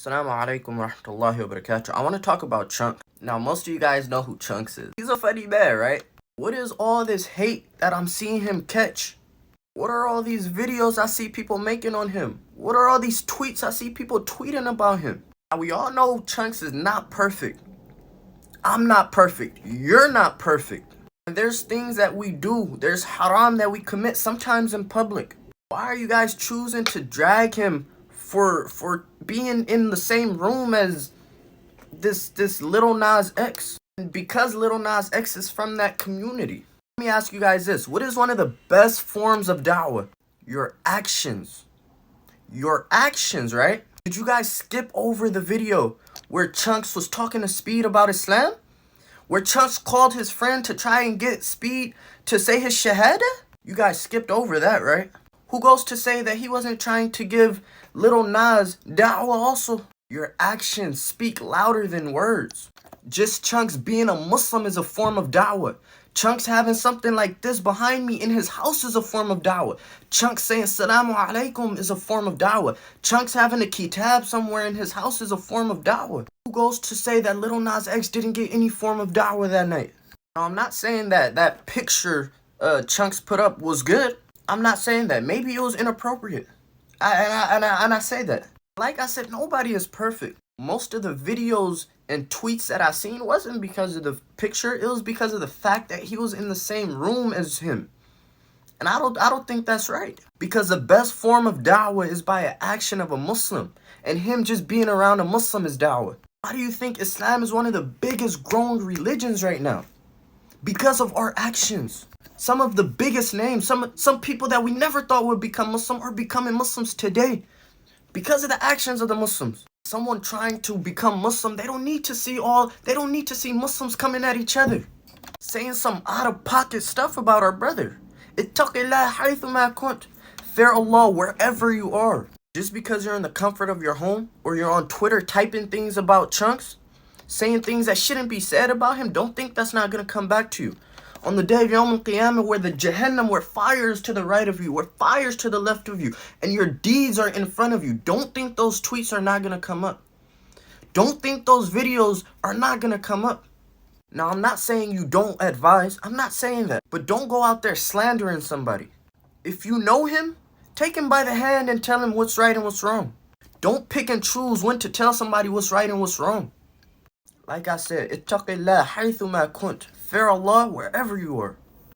Assalamu alaikum wa rahmatullahi wa barakatuh. I want to talk about Chunkz. Now, most of you guys know who Chunkz is. He's a funny man, right? What is all this hate that I'm seeing him catch? What are all these videos I see people making on him? What are all these tweets I see people tweeting about him? Now, we all know Chunkz is not perfect. I'm not perfect. You're not perfect. And there's things that we do. There's haram that we commit sometimes in public. Why are you guys choosing to drag him for being in the same room as this Lil Nas X? And because Lil Nas X is from that community. Let me ask you guys this. What is one of the best forms of dawah? Your actions. Your actions, right? Did you guys skip over the video where Chunkz was talking to Speed about Islam? Where Chunkz called his friend to try and get Speed to say his shahada? You guys skipped over that, right? Who goes to say that he wasn't trying to give Lil Nas dawah also? Your actions speak louder than words. Just Chunkz being a Muslim is a form of dawah. Chunkz having something like this behind me in his house is a form of dawah. Chunkz saying Assalamu alaikum is a form of dawah. Chunkz having a kitab somewhere in his house is a form of dawah. Who goes to say that Lil Nas X didn't get any form of dawah that night? Now, I'm not saying that that picture Chunkz put up was good. I'm not saying that. Maybe it was inappropriate. I say that. Like I said, nobody is perfect. Most of the videos and tweets that I seen wasn't because of the picture. It was because of the fact that he was in the same room as him. And I don't think that's right. Because the best form of dawah is by an action of a Muslim. And him just being around a Muslim is dawah. Why do you think Islam is one of the biggest growing religions right now? Because of our actions. Some of the biggest names, some people that we never thought would become Muslim are becoming Muslims today. Because of the actions of the Muslims. Someone trying to become Muslim, they don't need to see Muslims coming at each other. Saying some out-of-pocket stuff about our brother. Ittaqillah haythuma kunt. Fear Allah wherever you are. Just because you're in the comfort of your home, or you're on Twitter typing things about Chunkz, saying things that shouldn't be said about him, don't think that's not going to come back to you. On the day of Yawm al-Qiyamah, where the Jahannam, where fire is to the right of you, where fire is to the left of you, and your deeds are in front of you, don't think those tweets are not going to come up. Don't think those videos are not going to come up. Now, I'm not saying you don't advise. I'm not saying that. But don't go out there slandering somebody. If you know him, take him by the hand and tell him what's right and what's wrong. Don't pick and choose when to tell somebody what's right and what's wrong. Like I said, ittaqillah haythuma kunt. Fear Allah wherever you are.